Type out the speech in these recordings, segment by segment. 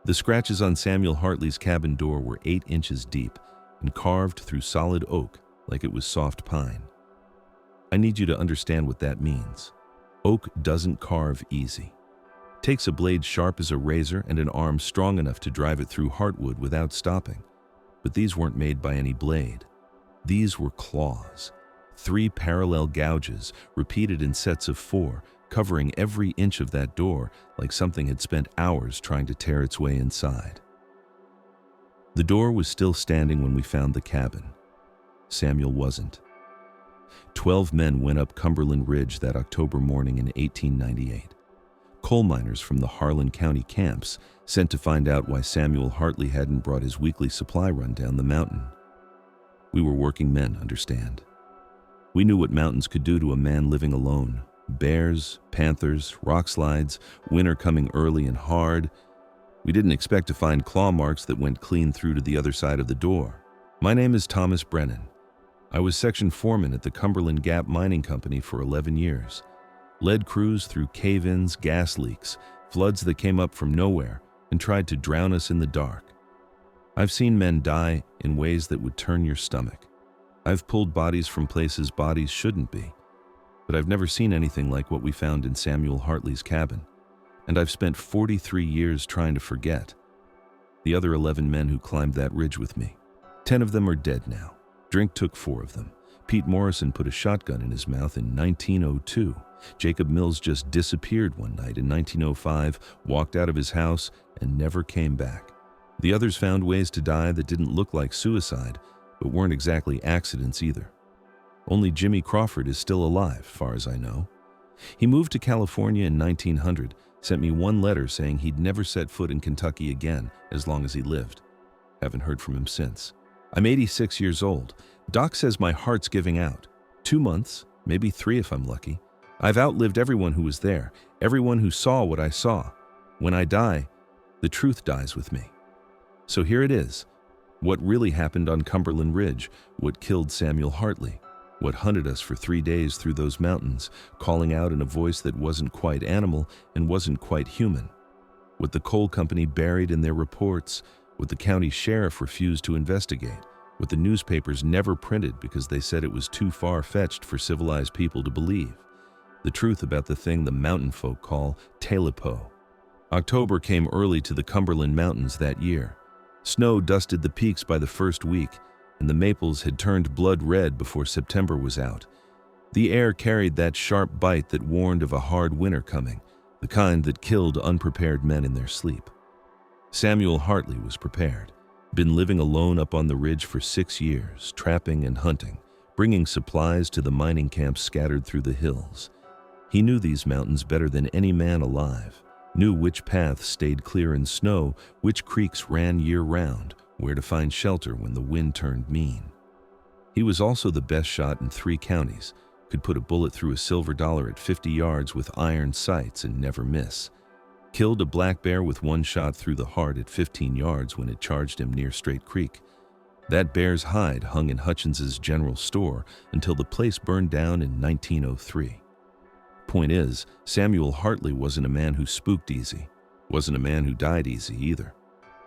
The scratches on Samuel Hartley's cabin door were 8 inches deep and carved through solid oak like it was soft pine. I need you to understand what that means. Oak doesn't carve easy. It takes a blade sharp as a razor and an arm strong enough to drive it through heartwood without stopping. But these weren't made by any blade. These were claws. 3 parallel gouges, repeated in sets of 4, covering every inch of that door like something had spent hours trying to tear its way inside. The door was still standing when we found the cabin. Samuel wasn't. 12 men went up Cumberland Ridge that October morning in 1898. Coal miners from the Harlan County camps sent to find out why Samuel Hartley hadn't brought his weekly supply run down the mountain. We were working men, understand. We knew what mountains could do to a man living alone. Bears, panthers, rock slides, winter coming early and hard. We didn't expect to find claw marks that went clean through to the other side of the door. My name is Thomas Brennan. I was section foreman at the Cumberland Gap Mining Company for 11 years. Led crews through cave-ins, gas leaks, floods that came up from nowhere and tried to drown us in the dark. I've seen men die in ways that would turn your stomach. I've pulled bodies from places bodies shouldn't be. But I've never seen anything like what we found in Samuel Hartley's cabin. And I've spent 43 years trying to forget. The other 11 men who climbed that ridge with me. 10 of them are dead now. Drink took 4 of them. Pete Morrison put a shotgun in his mouth in 1902. Jacob Mills just disappeared one night in 1905, walked out of his house, and never came back. The others found ways to die that didn't look like suicide, but weren't exactly accidents either. Only Jimmy Crawford is still alive, far as I know. He moved to California in 1900, sent me one letter saying he'd never set foot in Kentucky again as long as he lived. Haven't heard from him since. I'm 86 years old. Doc says my heart's giving out. 2 months, maybe 3 if I'm lucky. I've outlived everyone who was there, everyone who saw what I saw. When I die, the truth dies with me. So here it is. What really happened on Cumberland Ridge, what killed Samuel Hartley, what hunted us for 3 days through those mountains, calling out in a voice that wasn't quite animal and wasn't quite human. What the coal company buried in their reports, what the county sheriff refused to investigate, what the newspapers never printed because they said it was too far-fetched for civilized people to believe. The truth about the thing the mountain folk call Tailypo. October came early to the Cumberland Mountains that year. Snow dusted the peaks by the first week, and the maples had turned blood red before September was out. The air carried that sharp bite that warned of a hard winter coming, the kind that killed unprepared men in their sleep. Samuel Hartley was prepared. Been living alone up on the ridge for 6 years, trapping and hunting, bringing supplies to the mining camps scattered through the hills. He knew these mountains better than any man alive, knew which paths stayed clear in snow, which creeks ran year-round, where to find shelter when the wind turned mean. He was also the best shot in 3 counties, could put a bullet through a silver dollar at 50 yards with iron sights and never miss. Killed a black bear with 1 shot through the heart at 15 yards when it charged him near Straight Creek. That bear's hide hung in Hutchins's general store until the place burned down in 1903. Point is, Samuel Hartley wasn't a man who spooked easy, wasn't a man who died easy either.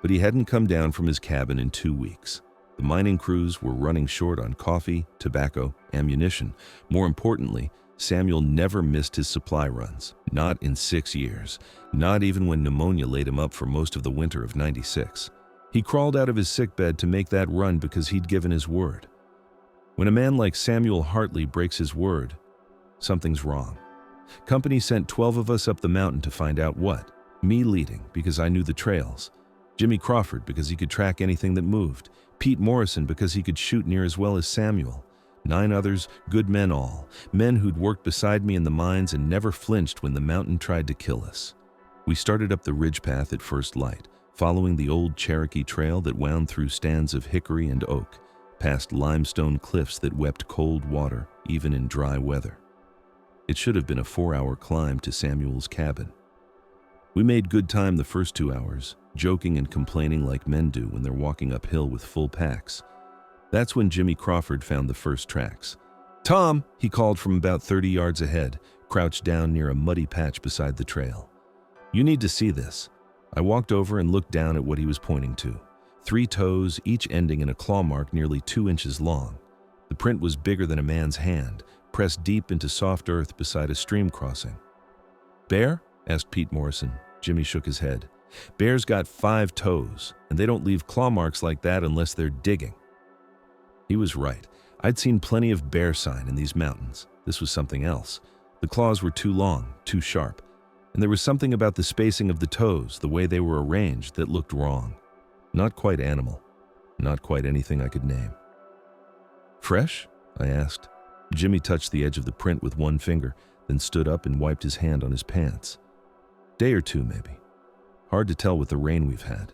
But he hadn't come down from his cabin in 2 weeks. The mining crews were running short on coffee, tobacco, ammunition. More importantly, Samuel never missed his supply runs, not in 6 years, not even when pneumonia laid him up for most of the winter of '96. He crawled out of his sickbed to make that run because he'd given his word. When a man like Samuel Hartley breaks his word, something's wrong. Company sent 12 of us up the mountain to find out what. Me leading because I knew the trails. Jimmy Crawford because he could track anything that moved. Pete Morrison because he could shoot near as well as Samuel. 9 others, good men all, men who'd worked beside me in the mines and never flinched when the mountain tried to kill us. We started up the ridge path at first light, following the old Cherokee trail that wound through stands of hickory and oak, past limestone cliffs that wept cold water even in dry weather. It should have been a 4-hour climb to Samuel's cabin. We made good time the first 2 hours, joking and complaining like men do when they're walking uphill with full packs. That's when Jimmy Crawford found the first tracks. "Tom," he called from about 30 yards ahead, crouched down near a muddy patch beside the trail. "You need to see this. I walked over and looked down at what he was pointing to. 3 toes, each ending in a claw mark nearly 2 inches long. The print was bigger than a man's hand, pressed deep into soft earth beside a stream crossing. "Bear?" asked Pete Morrison. Jimmy shook his head. "Bears got 5 toes, and they don't leave claw marks like that unless they're digging." He was right. I'd seen plenty of bear sign in these mountains. This was something else. The claws were too long, too sharp, and there was something about the spacing of the toes, the way they were arranged, that looked wrong. Not quite animal. Not quite anything I could name. "Fresh?" I asked. Jimmy touched the edge of the print with one finger, then stood up and wiped his hand on his pants. "Day or 2, maybe. Hard to tell with the rain we've had."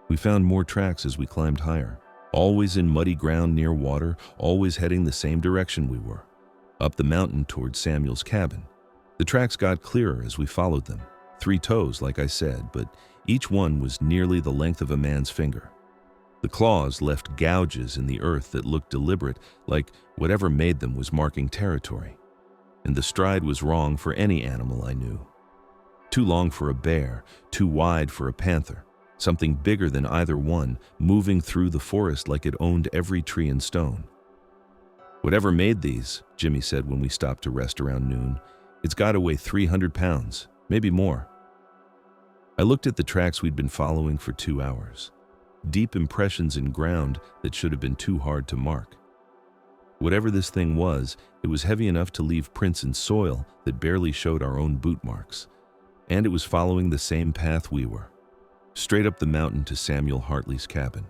We found more tracks as we climbed higher, always in muddy ground near water, always heading the same direction we were, up the mountain towards Samuel's cabin. The tracks got clearer as we followed them. 3 toes, like I said, but each one was nearly the length of a man's finger. The claws left gouges in the earth that looked deliberate, like whatever made them was marking territory. And the stride was wrong for any animal I knew. Too long for a bear, too wide for a panther, something bigger than either one, moving through the forest like it owned every tree and stone. "Whatever made these," Jimmy said when we stopped to rest around noon, "it's got to weigh 300 pounds, maybe more." I looked at the tracks we'd been following for 2 hours. Deep impressions in ground that should have been too hard to mark. Whatever this thing was, it was heavy enough to leave prints in soil that barely showed our own boot marks. And it was following the same path we were. Straight up the mountain to Samuel Hartley's cabin.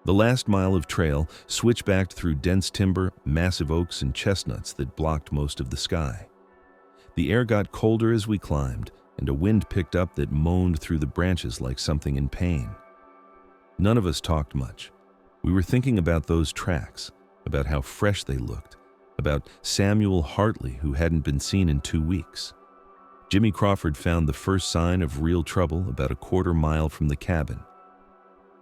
The last mile of trail switchbacked through dense timber, massive oaks and chestnuts that blocked most of the sky. The air got colder as we climbed, and a wind picked up that moaned through the branches like something in pain. None of us talked much. We were thinking about those tracks, about how fresh they looked, about Samuel Hartley, who hadn't been seen in 2 weeks. Jimmy Crawford found the first sign of real trouble about a 1/4 mile from the cabin.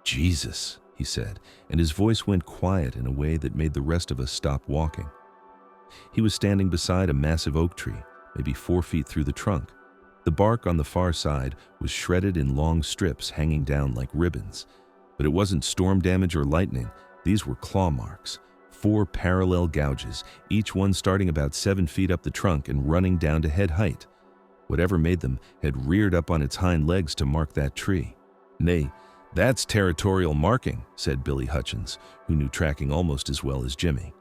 "Jesus," he said, and his voice went quiet in a way that made the rest of us stop walking. He was standing beside a massive oak tree, maybe 4 feet through the trunk. The bark on the far side was shredded in long strips hanging down like ribbons. But it wasn't storm damage or lightning. These were claw marks, 4 parallel gouges, each one starting about 7 feet up the trunk and running down to head height. Whatever made them had reared up on its hind legs to mark that tree. "Nay, that's territorial marking," said Billy Hutchins, who knew tracking almost as well as Jimmy.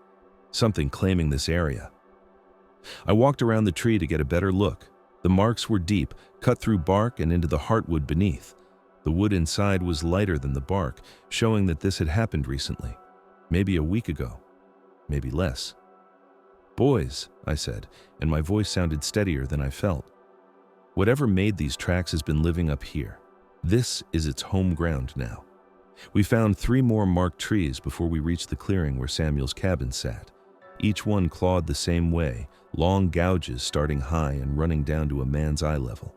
"Something claiming this area." I walked around the tree to get a better look. The marks were deep, cut through bark and into the heartwood beneath. The wood inside was lighter than the bark, showing that this had happened recently. Maybe a week ago. Maybe less. "Boys," I said, and my voice sounded steadier than I felt. "Whatever made these tracks has been living up here. This is its home ground now." We found 3 more marked trees before we reached the clearing where Samuel's cabin sat. Each one clawed the same way, long gouges starting high and running down to a man's eye level.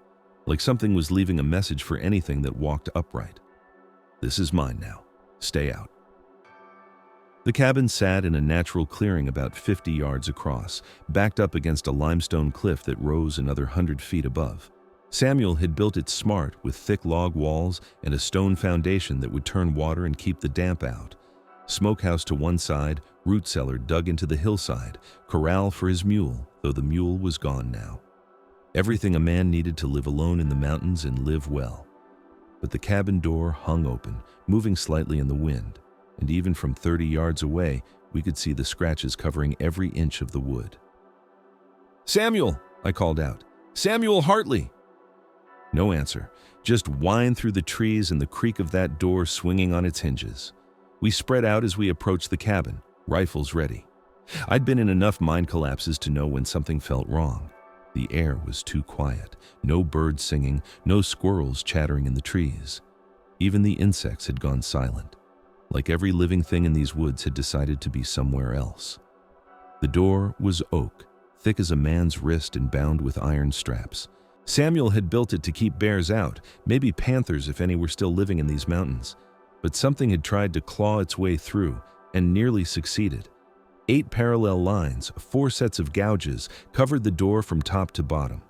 Like something was leaving a message for anything that walked upright. "This is mine now. Stay out." The cabin sat in a natural clearing about 50 yards across, backed up against a limestone cliff that rose another 100 feet above. Samuel had built it smart with thick log walls and a stone foundation that would turn water and keep the damp out. Smokehouse to one side, root cellar dug into the hillside, corral for his mule, though the mule was gone now. Everything a man needed to live alone in the mountains and live well. But the cabin door hung open, moving slightly in the wind, and even from 30 yards away, we could see the scratches covering every inch of the wood. "Samuel!" I called out. "Samuel Hartley!" No answer, just whine through the trees and the creak of that door swinging on its hinges. We spread out as we approached the cabin, rifles ready. I'd been in enough mind collapses to know when something felt wrong. The air was too quiet, no birds singing, no squirrels chattering in the trees. Even the insects had gone silent, like every living thing in these woods had decided to be somewhere else. The door was oak, thick as a man's wrist and bound with iron straps. Samuel had built it to keep bears out, maybe panthers if any were still living in these mountains. But something had tried to claw its way through, and nearly succeeded. 8 parallel lines, 4 sets of gouges, covered the door from top to bottom.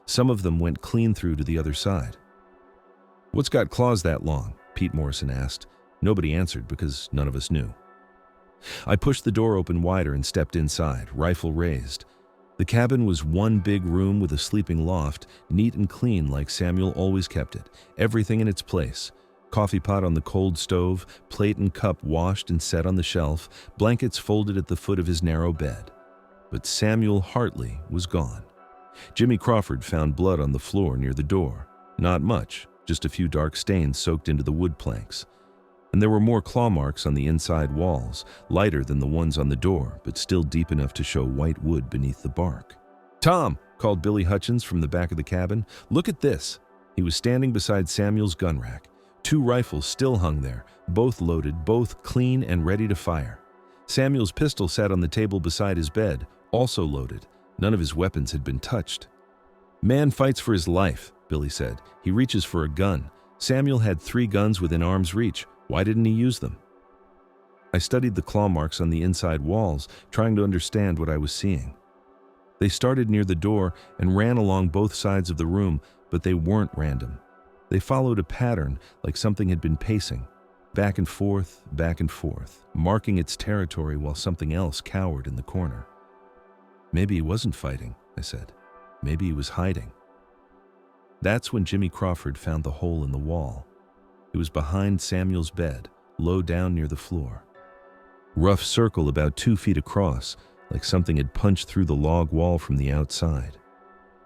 Some of them went clean through to the other side. "What's got claws that long?" Pete Morrison asked. Nobody answered because none of us knew. I pushed the door open wider and stepped inside, rifle raised. The cabin was one big room with a sleeping loft, neat and clean like Samuel always kept it, everything in its place. Coffee pot on the cold stove, plate and cup washed and set on the shelf, blankets folded at the foot of his narrow bed. But Samuel Hartley was gone. Jimmy Crawford found blood on the floor near the door. Not much, just a few dark stains soaked into the wood planks. And there were more claw marks on the inside walls, lighter than the ones on the door, but still deep enough to show white wood beneath the bark. "Tom," called Billy Hutchins from the back of the cabin, "look at this." He was standing beside Samuel's gun rack. 2 rifles still hung there, both loaded, both clean and ready to fire. Samuel's pistol sat on the table beside his bed, also loaded. None of his weapons had been touched. "Man fights for his life," Billy said. "He reaches for a gun. Samuel had 3 guns within arm's reach. Why didn't he use them?" I studied the claw marks on the inside walls, trying to understand what I was seeing. They started near the door and ran along both sides of the room, but they weren't random. They followed a pattern like something had been pacing, back and forth, marking its territory while something else cowered in the corner. "Maybe he wasn't fighting," I said. "Maybe he was hiding." That's when Jimmy Crawford found the hole in the wall. It was behind Samuel's bed, low down near the floor. Rough circle about 2 feet across, like something had punched through the log wall from the outside.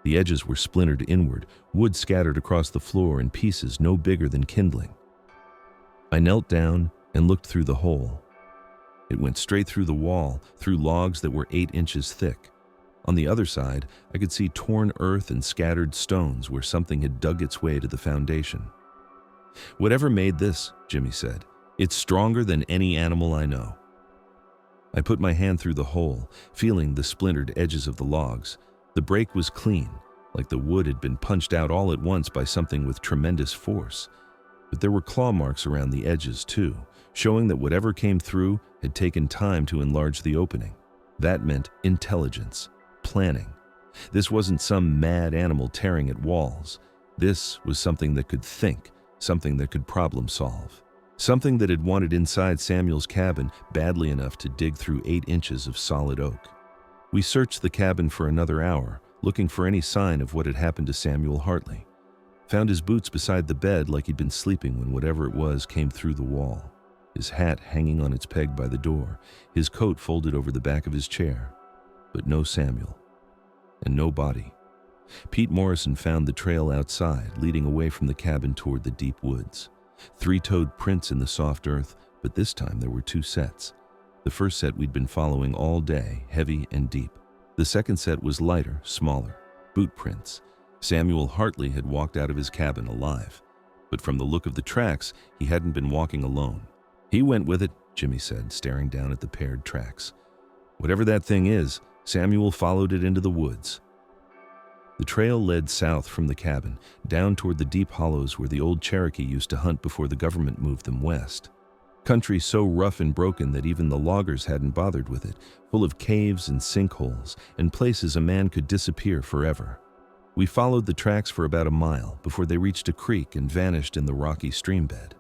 The edges were splintered inward, wood scattered across the floor in pieces no bigger than kindling. I knelt down and looked through the hole. It went straight through the wall, through logs that were 8 inches thick. On the other side, I could see torn earth and scattered stones where something had dug its way to the foundation. "Whatever made this," Jimmy said, "it's stronger than any animal I know." I put my hand through the hole, feeling the splintered edges of the logs. The break was clean, like the wood had been punched out all at once by something with tremendous force. But there were claw marks around the edges too, showing that whatever came through had taken time to enlarge the opening. That meant intelligence, planning. This wasn't some mad animal tearing at walls. This was something that could think, something that could problem solve. Something that had wanted inside Samuel's cabin badly enough to dig through 8 inches of solid oak. We searched the cabin for another hour, looking for any sign of what had happened to Samuel Hartley. Found his boots beside the bed like he'd been sleeping when whatever it was came through the wall. His hat hanging on its peg by the door, his coat folded over the back of his chair. But no Samuel. And no body. Pete Morrison found the trail outside, leading away from the cabin toward the deep woods. 3-toed prints in the soft earth, but this time there were 2 sets. The first set we'd been following all day, heavy and deep. The second set was lighter, smaller, boot prints. Samuel Hartley had walked out of his cabin alive. But from the look of the tracks, he hadn't been walking alone. "He went with it," Jimmy said, staring down at the paired tracks. "Whatever that thing is, Samuel followed it into the woods." The trail led south from the cabin, down toward the deep hollows where the old Cherokee used to hunt before the government moved them west. Country so rough and broken that even the loggers hadn't bothered with it, full of caves and sinkholes, and places a man could disappear forever. We followed the tracks for about a mile before they reached a creek and vanished in the rocky stream bed.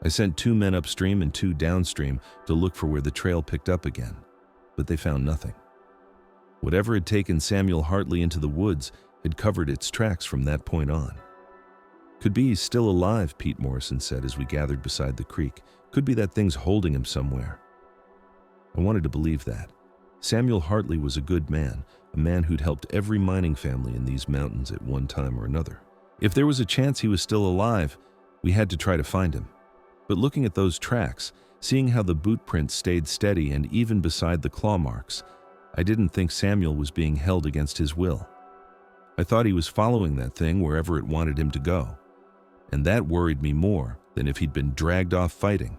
I sent 2 men upstream and 2 downstream to look for where the trail picked up again, but they found nothing. Whatever had taken Samuel Hartley into the woods had covered its tracks from that point on. "Could be he's still alive," Pete Morrison said as we gathered beside the creek. "Could be that thing's holding him somewhere." I wanted to believe that. Samuel Hartley was a good man, a man who'd helped every mining family in these mountains at one time or another. If there was a chance he was still alive, we had to try to find him. But looking at those tracks, seeing how the boot prints stayed steady and even beside the claw marks, I didn't think Samuel was being held against his will. I thought he was following that thing wherever it wanted him to go. And that worried me more than if he'd been dragged off fighting.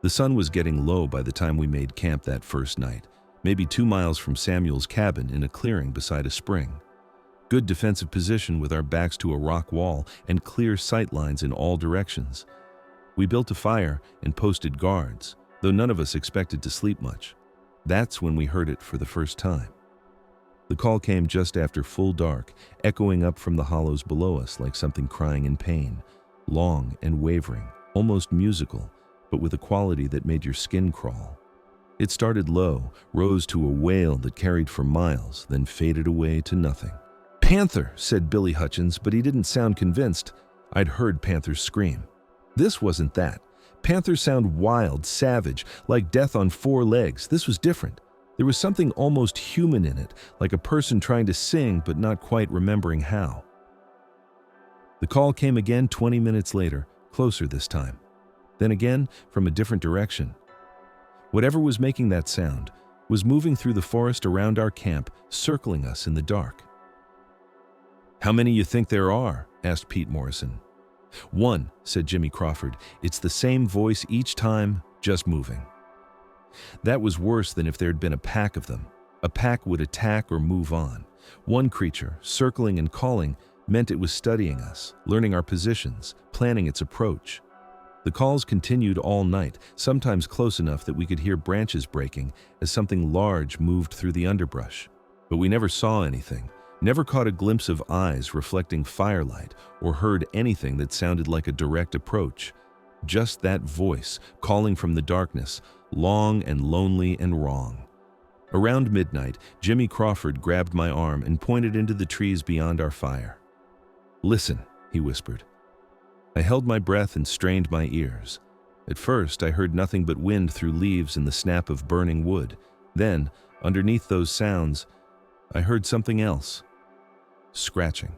The sun was getting low by the time we made camp that first night, maybe 2 miles from Samuel's cabin in a clearing beside a spring. Good defensive position with our backs to a rock wall and clear sight lines in all directions. We built a fire and posted guards, though none of us expected to sleep much. That's when we heard it for the first time. The call came just after full dark, echoing up from the hollows below us like something crying in pain, long and wavering, almost musical, but with a quality that made your skin crawl. It started low, rose to a wail that carried for miles, then faded away to nothing. "Panther," said Billy Hutchins, but he didn't sound convinced. I'd heard panthers scream. This wasn't that. Panthers sound wild, savage, like death on four legs. This was different. There was something almost human in it, like a person trying to sing but not quite remembering how. The call came again 20 minutes later, closer this time. Then again, from a different direction. Whatever was making that sound was moving through the forest around our camp, circling us in the dark. "How many you think there are?" asked Pete Morrison. "One," said Jimmy Crawford. "It's the same voice each time, just moving." That was worse than if there had been a pack of them. A pack would attack or move on. One creature, circling and calling, meant it was studying us, learning our positions, planning its approach. The calls continued all night, sometimes close enough that we could hear branches breaking as something large moved through the underbrush. But we never saw anything, never caught a glimpse of eyes reflecting firelight, or heard anything that sounded like a direct approach. Just that voice, calling from the darkness, long and lonely and wrong. Around midnight, Jimmy Crawford grabbed my arm and pointed into the trees beyond our fire. "Listen," he whispered. I held my breath and strained my ears. At first, I heard nothing but wind through leaves and the snap of burning wood. Then, underneath those sounds, I heard something else. Scratching.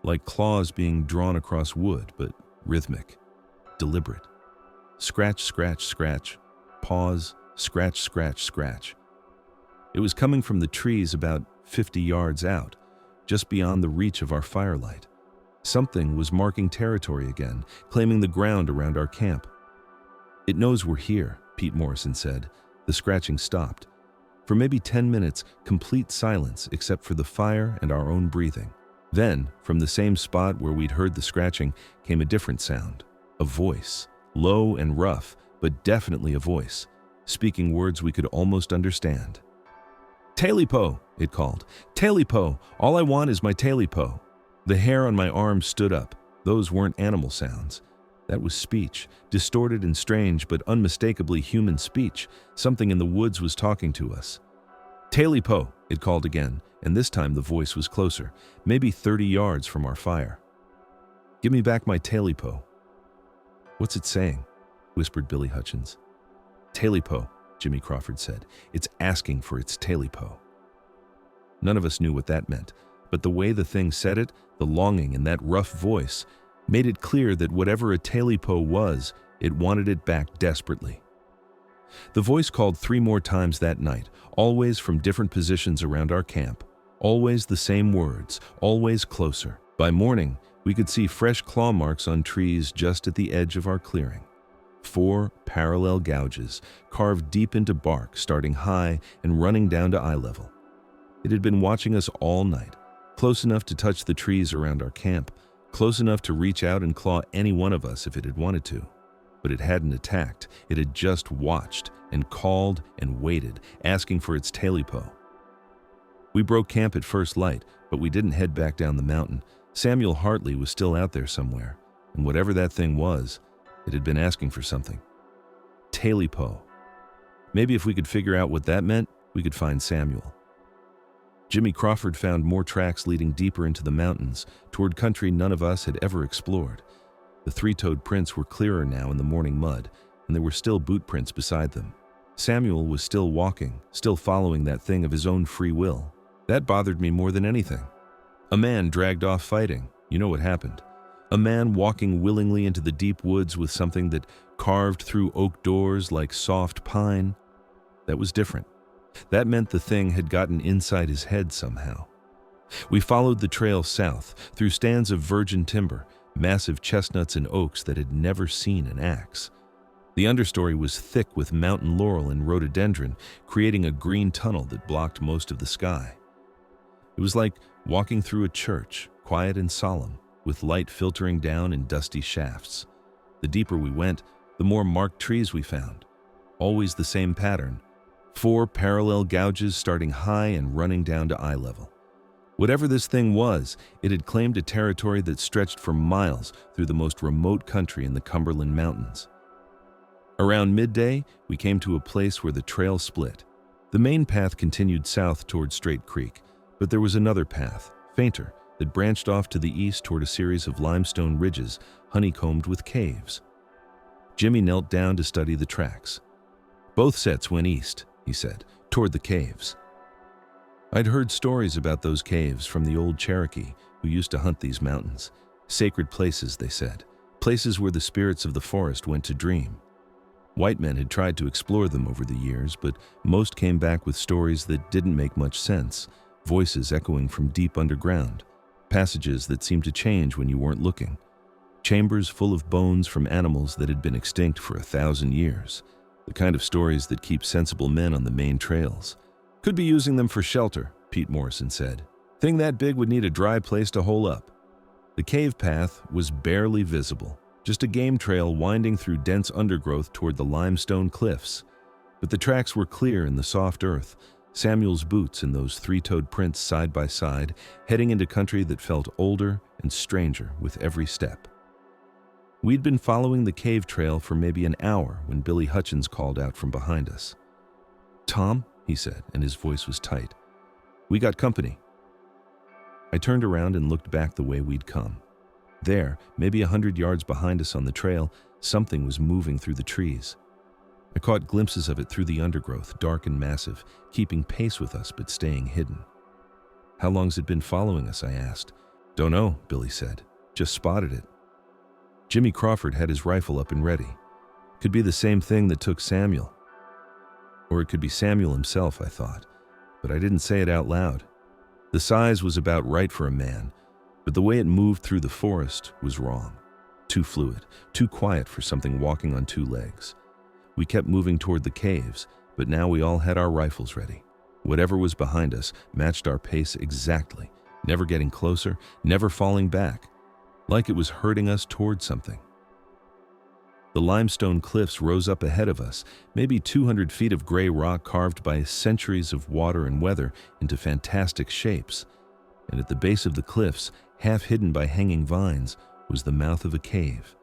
Like claws being drawn across wood, but rhythmic, deliberate. Scratch, scratch, scratch. Pause, scratch, scratch, scratch. It was coming from the trees about 50 yards out, just beyond the reach of our firelight. Something was marking territory again, claiming the ground around our camp. "It knows we're here," Pete Morrison said. The scratching stopped. For maybe 10 minutes, complete silence except for the fire and our own breathing. Then, from the same spot where we'd heard the scratching, came a different sound. A voice, low and rough, but definitely a voice, speaking words we could almost understand. "Tailypo," it called. "Tailypo. All I want is my tailypo." The hair on my arm stood up. Those weren't animal sounds. That was speech, distorted and strange, but unmistakably human speech. Something in the woods was talking to us. "Tailypo," it called again, and this time the voice was closer, maybe 30 yards from our fire. "Give me back my tailypo." "What's it saying?" whispered Billy Hutchins. "Tailypo," Jimmy Crawford said. "It's asking for its tailypo." None of us knew what that meant, but the way the thing said it, the longing in that rough voice, made it clear that whatever a talypo was, it wanted it back desperately. The voice called 3 more times that night, always from different positions around our camp, always the same words, always closer. By morning, we could see fresh claw marks on trees just at the edge of our clearing. 4 parallel gouges, carved deep into bark, starting high and running down to eye level. It had been watching us all night, close enough to touch the trees around our camp, close enough to reach out and claw any one of us if it had wanted to. But it hadn't attacked. It had just watched and called and waited, asking for its tailypo. We broke camp at first light, but we didn't head back down the mountain. Samuel Hartley was still out there somewhere, and whatever that thing was, it had been asking for something. Tailypo. Maybe if we could figure out what that meant, we could find Samuel. Jimmy Crawford found more tracks leading deeper into the mountains, toward country none of us had ever explored. The 3-toed prints were clearer now in the morning mud, and there were still boot prints beside them. Samuel was still walking, still following that thing of his own free will. That bothered me more than anything. A man dragged off fighting. You know what happened. A man walking willingly into the deep woods with something that carved through oak doors like soft pine. That was different. That meant the thing had gotten inside his head somehow. We followed the trail south, through stands of virgin timber, massive chestnuts and oaks that had never seen an axe. The understory was thick with mountain laurel and rhododendron, creating a green tunnel that blocked most of the sky. It was like walking through a church, quiet and solemn, with light filtering down in dusty shafts. The deeper we went, the more marked trees we found. Always the same pattern. 4 parallel gouges starting high and running down to eye level. Whatever this thing was, it had claimed a territory that stretched for miles through the most remote country in the Cumberland Mountains. Around midday, we came to a place where the trail split. The main path continued south toward Straight Creek, but there was another path, fainter, that branched off to the east toward a series of limestone ridges honeycombed with caves. Jimmy knelt down to study the tracks. "Both sets went east," he said, "toward the caves." I'd heard stories about those caves from the old Cherokee who used to hunt these mountains. Sacred places, they said, places where the spirits of the forest went to dream. White men had tried to explore them over the years, but most came back with stories that didn't make much sense, voices echoing from deep underground, passages that seemed to change when you weren't looking, chambers full of bones from animals that had been extinct for 1,000 years, the kind of stories that keep sensible men on the main trails. "Could be using them for shelter," Pete Morrison said. "Thing that big would need a dry place to hole up." The cave path was barely visible, just a game trail winding through dense undergrowth toward the limestone cliffs. But the tracks were clear in the soft earth, Samuel's boots in those three-toed prints side by side, heading into country that felt older and stranger with every step. We'd been following the cave trail for maybe an hour when Billy Hutchins called out from behind us. "Tom," he said, and his voice was tight. "We got company." I turned around and looked back the way we'd come. There, maybe 100 yards behind us on the trail, something was moving through the trees. I caught glimpses of it through the undergrowth, dark and massive, keeping pace with us but staying hidden. "How long's it been following us?" I asked. "Don't know," Billy said. "Just spotted it." Jimmy Crawford had his rifle up and ready. Could be the same thing that took Samuel. Or it could be Samuel himself, I thought, but I didn't say it out loud. The size was about right for a man, but the way it moved through the forest was wrong. Too fluid, too quiet for something walking on two legs. We kept moving toward the caves, but now we all had our rifles ready. Whatever was behind us matched our pace exactly, never getting closer, never falling back, like it was herding us toward something. The limestone cliffs rose up ahead of us, maybe 200 feet of gray rock carved by centuries of water and weather into fantastic shapes. And at the base of the cliffs, half hidden by hanging vines, was the mouth of a cave.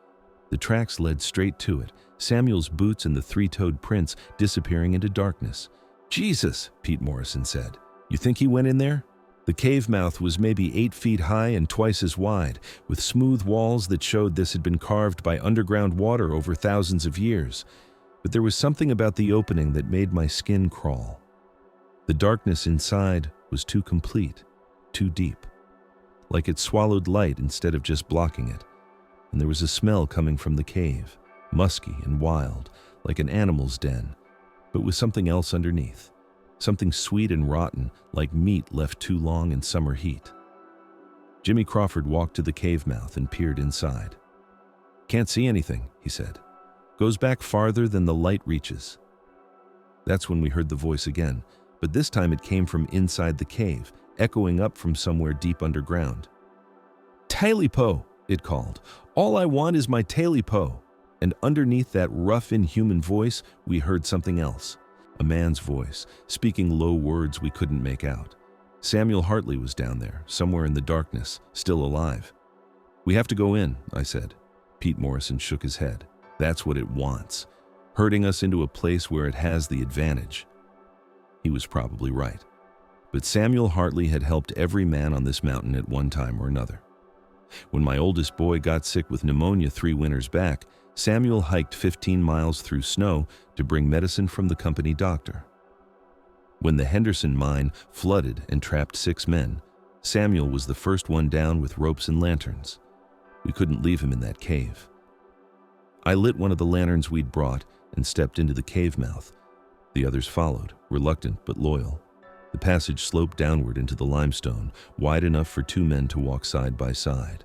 The tracks led straight to it, Samuel's boots and the three-toed prints disappearing into darkness. "Jesus," Pete Morrison said. "You think he went in there?" The cave mouth was maybe 8 feet high and twice as wide, with smooth walls that showed this had been carved by underground water over thousands of years. But there was something about the opening that made my skin crawl. The darkness inside was too complete, too deep, like it swallowed light instead of just blocking it. And there was a smell coming from the cave, musky and wild, like an animal's den, but with something else underneath. Something sweet and rotten, like meat left too long in summer heat. Jimmy Crawford walked to the cave mouth and peered inside. "Can't see anything," he said. "Goes back farther than the light reaches." That's when we heard the voice again, but this time it came from inside the cave, echoing up from somewhere deep underground. "Tailypo," it called. "All I want is my Tailypo." And underneath that rough, inhuman voice, we heard something else. A man's voice, speaking low words we couldn't make out. Samuel Hartley was down there, somewhere in the darkness, still alive. "We have to go in," I said. Pete Morrison shook his head. "That's what it wants, herding us into a place where it has the advantage." He was probably right. But Samuel Hartley had helped every man on this mountain at one time or another. When my oldest boy got sick with pneumonia 3 winters back, Samuel hiked 15 miles through snow to bring medicine from the company doctor. When the Henderson mine flooded and trapped 6 men, Samuel was the first one down with ropes and lanterns. We couldn't leave him in that cave. I lit one of the lanterns we'd brought and stepped into the cave mouth. The others followed, reluctant but loyal. The passage sloped downward into the limestone, wide enough for 2 men to walk side by side.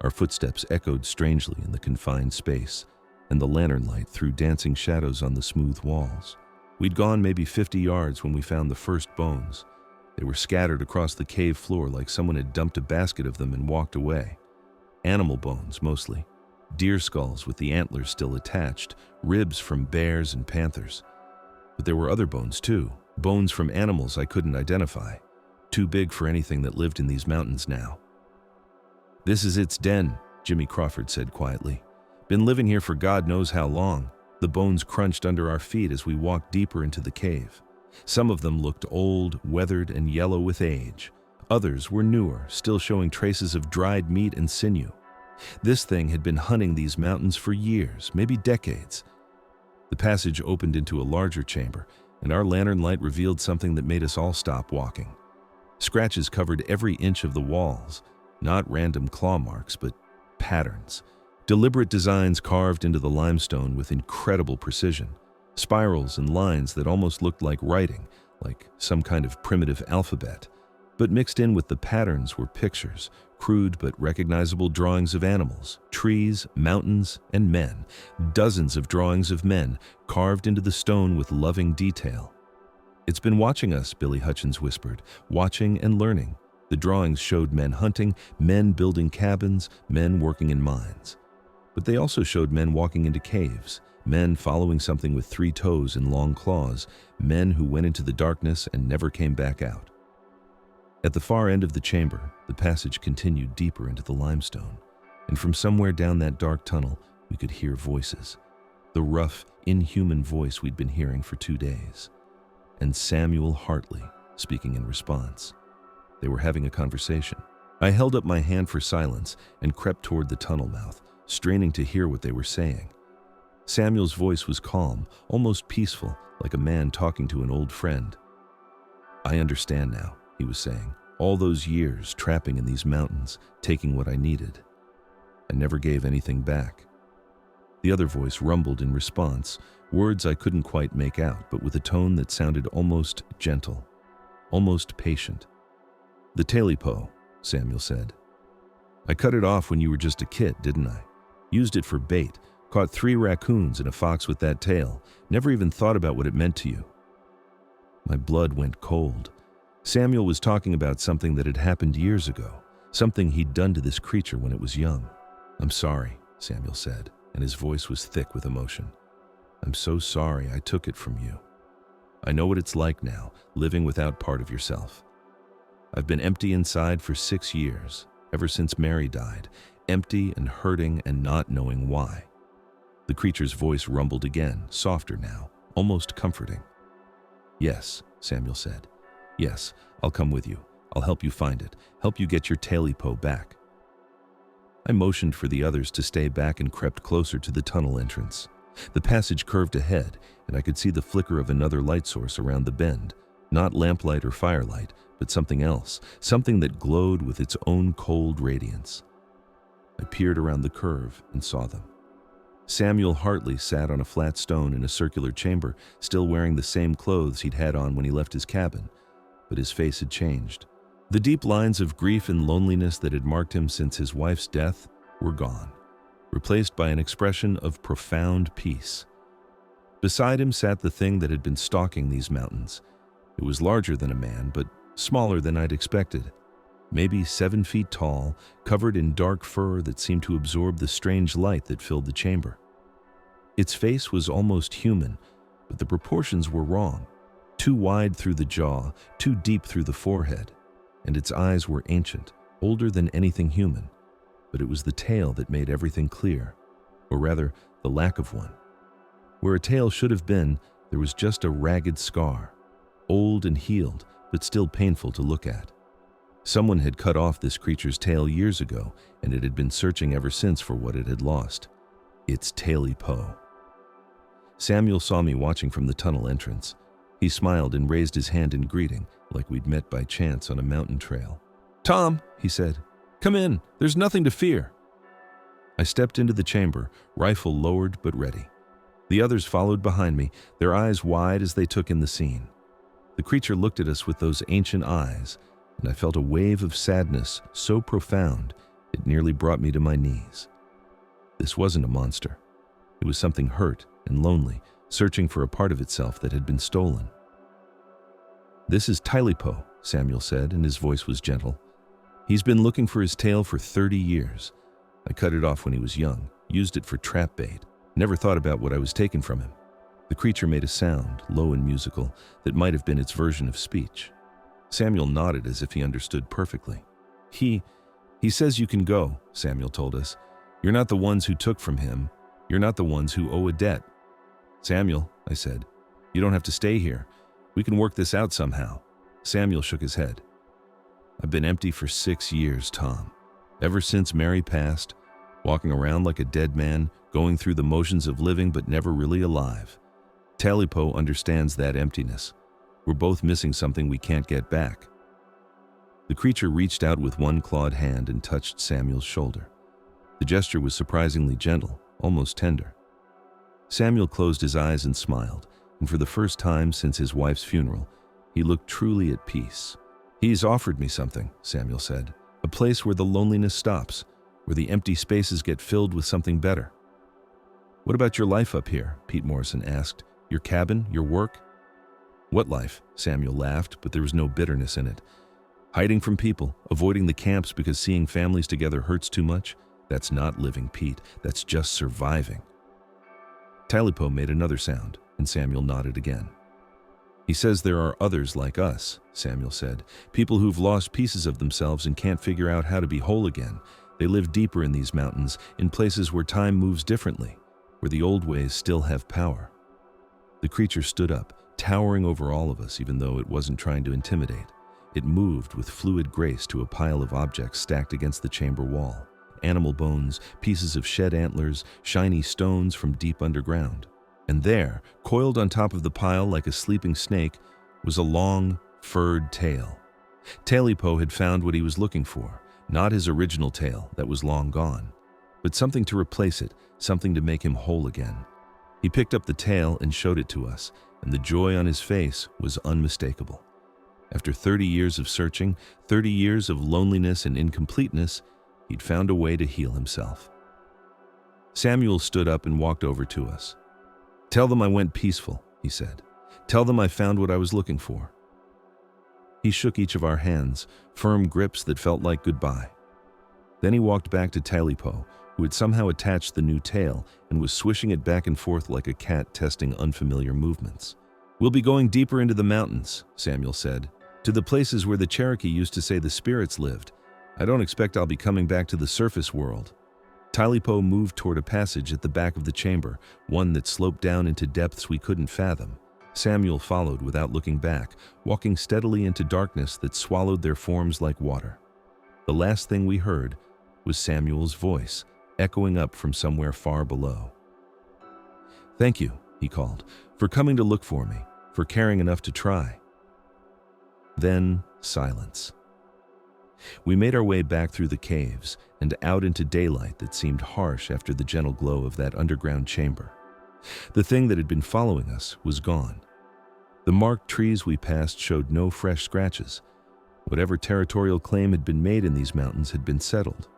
Our footsteps echoed strangely in the confined space, and the lantern light threw dancing shadows on the smooth walls. We'd gone maybe 50 yards when we found the first bones. They were scattered across the cave floor like someone had dumped a basket of them and walked away. Animal bones, mostly. Deer skulls with the antlers still attached, ribs from bears and panthers. But there were other bones too, bones from animals I couldn't identify. too big for anything that lived in these mountains now. "This is its den," Jimmy Crawford said quietly. "Been living here for God knows how long." The bones crunched under our feet as we walked deeper into the cave. Some of them looked old, weathered, and yellow with age. Others were newer, still showing traces of dried meat and sinew. This thing had been hunting these mountains for years, maybe decades. The passage opened into a larger chamber, and our lantern light revealed something that made us all stop walking. Scratches covered every inch of the walls, not random claw marks, but patterns. Deliberate designs carved into the limestone with incredible precision. Spirals and lines that almost looked like writing, like some kind of primitive alphabet. But mixed in with the patterns were pictures, crude but recognizable drawings of animals, trees, mountains, and men. Dozens of drawings of men carved into the stone with loving detail. "It's been watching us," Billy Hutchins whispered, "watching and learning." The drawings showed men hunting, men building cabins, men working in mines. But they also showed men walking into caves, men following something with 3 toes and long claws, men who went into the darkness and never came back out. At the far end of the chamber, the passage continued deeper into the limestone, and from somewhere down that dark tunnel, we could hear voices. The rough, inhuman voice we'd been hearing for 2 days. And Samuel Hartley speaking in response. They were having a conversation. I held up my hand for silence and crept toward the tunnel mouth, straining to hear what they were saying. Samuel's voice was calm, almost peaceful, like a man talking to an old friend. "I understand now," he was saying. "All those years trapping in these mountains, taking what I needed. I never gave anything back." The other voice rumbled in response, words I couldn't quite make out, but with a tone that sounded almost gentle, almost patient. "The Tailypo," Samuel said. "I cut it off when you were just a kid, didn't I? Used it for bait, caught 3 raccoons and a fox with that tail, never even thought about what it meant to you." My blood went cold. Samuel was talking about something that had happened years ago, something he'd done to this creature when it was young. "I'm sorry," Samuel said, and his voice was thick with emotion. "I'm so sorry I took it from you. I know what it's like now, living without part of yourself. I've been empty inside for 6 years, ever since Mary died, empty and hurting and not knowing why." The creature's voice rumbled again, softer now, almost comforting. "Yes," Samuel said. "Yes, I'll come with you. I'll help you find it, help you get your Tailypo back." I motioned for the others to stay back and crept closer to the tunnel entrance. The passage curved ahead, and I could see the flicker of another light source around the bend. Not lamplight or firelight, but something else, something that glowed with its own cold radiance. I peered around the curve and saw them. Samuel Hartley sat on a flat stone in a circular chamber, still wearing the same clothes he'd had on when he left his cabin, but his face had changed. The deep lines of grief and loneliness that had marked him since his wife's death were gone, replaced by an expression of profound peace. Beside him sat the thing that had been stalking these mountains. It was larger than a man, but smaller than I'd expected. Maybe 7 feet tall, covered in dark fur that seemed to absorb the strange light that filled the chamber. Its face was almost human, but the proportions were wrong. Too wide through the jaw, too deep through the forehead, and its eyes were ancient, older than anything human. But it was the tail that made everything clear, or rather, the lack of one. Where a tail should have been, there was just a ragged scar, old and healed, but still painful to look at. Someone had cut off this creature's tail years ago, and it had been searching ever since for what it had lost. Its Tailypo. Samuel saw me watching from the tunnel entrance. He smiled and raised his hand in greeting, like we'd met by chance on a mountain trail. "Tom," he said, "come in. There's nothing to fear." I stepped into the chamber, rifle lowered but ready. The others followed behind me, their eyes wide as they took in the scene. The creature looked at us with those ancient eyes, and I felt a wave of sadness so profound it nearly brought me to my knees. This wasn't a monster. It was something hurt and lonely, searching for a part of itself that had been stolen. "This is Tailypo," Samuel said, and his voice was gentle. "He's been looking for his tail for 30 years. I cut it off when he was young, used it for trap bait, never thought about what I was taking from him." The creature made a sound, low and musical, that might have been its version of speech. Samuel nodded as if he understood perfectly. He says you can go, Samuel told us. You're not the ones who took from him. You're not the ones who owe a debt. Samuel, I said, you don't have to stay here. We can work this out somehow. Samuel shook his head. I've been empty for 6 years, Tom. Ever since Mary passed, walking around like a dead man, going through the motions of living but never really alive. Tailypo understands that emptiness. We're both missing something we can't get back. The creature reached out with one clawed hand and touched Samuel's shoulder. The gesture was surprisingly gentle, almost tender. Samuel closed his eyes and smiled, and for the first time since his wife's funeral, he looked truly at peace. He's offered me something, Samuel said. A place where the loneliness stops, where the empty spaces get filled with something better. What about your life up here? Pete Morrison asked. Your cabin, your work? What life? Samuel laughed, but there was no bitterness in it. Hiding from people, avoiding the camps because seeing families together hurts too much? That's not living, Pete. That's just surviving. Tailypo made another sound, and Samuel nodded again. He says there are others like us, Samuel said. People who've lost pieces of themselves and can't figure out how to be whole again. They live deeper in these mountains, in places where time moves differently, where the old ways still have power. The creature stood up, towering over all of us, even though it wasn't trying to intimidate. It moved with fluid grace to a pile of objects stacked against the chamber wall. Animal bones, pieces of shed antlers, shiny stones from deep underground. And there, coiled on top of the pile like a sleeping snake, was a long, furred tail. Tailypo had found what he was looking for, not his original tail that was long gone, but something to replace it, something to make him whole again. He picked up the tail and showed it to us, and the joy on his face was unmistakable. After 30 years of searching, 30 years of loneliness and incompleteness, he'd found a way to heal himself. Samuel stood up and walked over to us. Tell them I went peaceful, he said. Tell them I found what I was looking for. He shook each of our hands, firm grips that felt like goodbye. Then he walked back to Tailypo, who had somehow attached the new tail and was swishing it back and forth like a cat testing unfamiliar movements. We'll be going deeper into the mountains, Samuel said, to the places where the Cherokee used to say the spirits lived. I don't expect I'll be coming back to the surface world. Tailypo moved toward a passage at the back of the chamber, one that sloped down into depths we couldn't fathom. Samuel followed without looking back, walking steadily into darkness that swallowed their forms like water. The last thing we heard was Samuel's voice, echoing up from somewhere far below. Thank you, he called, for coming to look for me, for caring enough to try. Then silence. We made our way back through the caves and out into daylight that seemed harsh after the gentle glow of that underground chamber. The thing that had been following us was gone. The marked trees we passed showed no fresh scratches. Whatever territorial claim had been made in these mountains had been settled.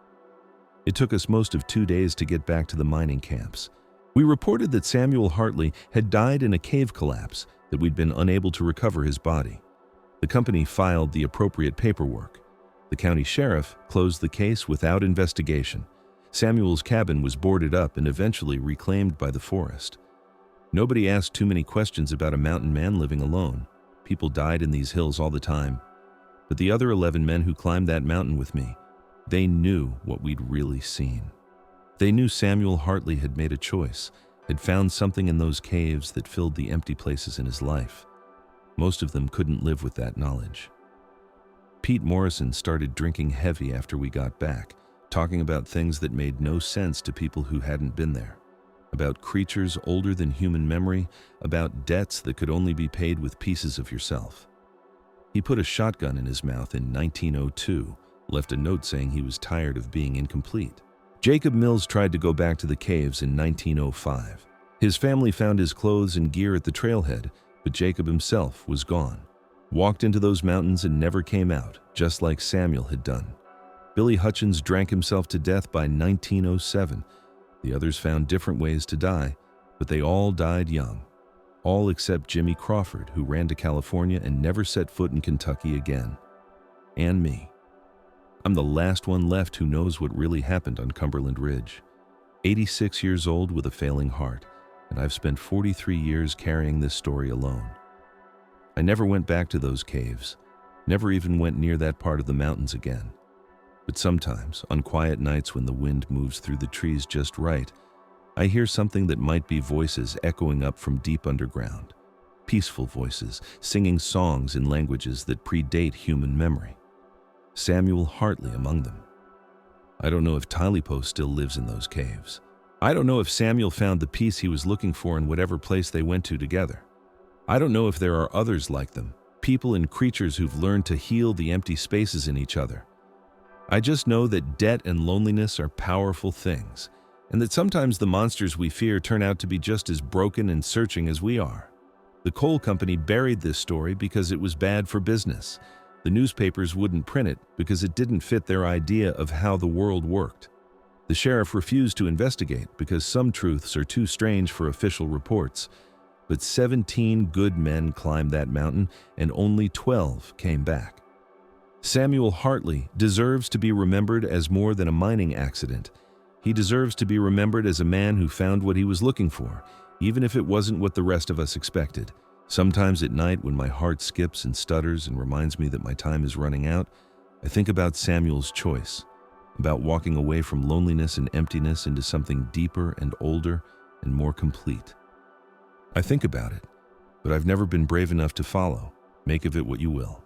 It took us most of 2 days to get back to the mining camps. We reported that Samuel Hartley had died in a cave collapse, that we'd been unable to recover his body. The company filed the appropriate paperwork. The county sheriff closed the case without investigation. Samuel's cabin was boarded up and eventually reclaimed by the forest. Nobody asked too many questions about a mountain man living alone. People died in these hills all the time. But the other 11 men who climbed that mountain with me, they knew what we'd really seen. They knew Samuel Hartley had made a choice, had found something in those caves that filled the empty places in his life. Most of them couldn't live with that knowledge. Pete Morrison started drinking heavy after we got back, talking about things that made no sense to people who hadn't been there, about creatures older than human memory, about debts that could only be paid with pieces of yourself. He put a shotgun in his mouth in 1902, left a note saying he was tired of being incomplete. Jacob Mills tried to go back to the caves in 1905. His family found his clothes and gear at the trailhead, but Jacob himself was gone. Walked into those mountains and never came out, just like Samuel had done. Billy Hutchins drank himself to death by 1907. The others found different ways to die, but they all died young. All except Jimmy Crawford, who ran to California and never set foot in Kentucky again. And me. I'm the last one left who knows what really happened on Cumberland Ridge. 86 years old with a failing heart, and I've spent 43 years carrying this story alone. I never went back to those caves. Never even went near that part of the mountains again. But sometimes, on quiet nights when the wind moves through the trees just right, I hear something that might be voices echoing up from deep underground. Peaceful voices, singing songs in languages that predate human memory. Samuel Hartley among them. I don't know if Tailypo still lives in those caves. I don't know if Samuel found the peace he was looking for in whatever place they went to together. I don't know if there are others like them, people and creatures who've learned to heal the empty spaces in each other. I just know that debt and loneliness are powerful things, and that sometimes the monsters we fear turn out to be just as broken and searching as we are. The coal company buried this story because it was bad for business. The newspapers wouldn't print it because it didn't fit their idea of how the world worked. The sheriff refused to investigate because some truths are too strange for official reports. But 17 good men climbed that mountain and only 12 came back. Samuel Hartley deserves to be remembered as more than a mining accident. He deserves to be remembered as a man who found what he was looking for, even if it wasn't what the rest of us expected. Sometimes at night when my heart skips and stutters and reminds me that my time is running out, I think about Samuel's choice, about walking away from loneliness and emptiness into something deeper and older and more complete. I think about it, but I've never been brave enough to follow. Make of it what you will.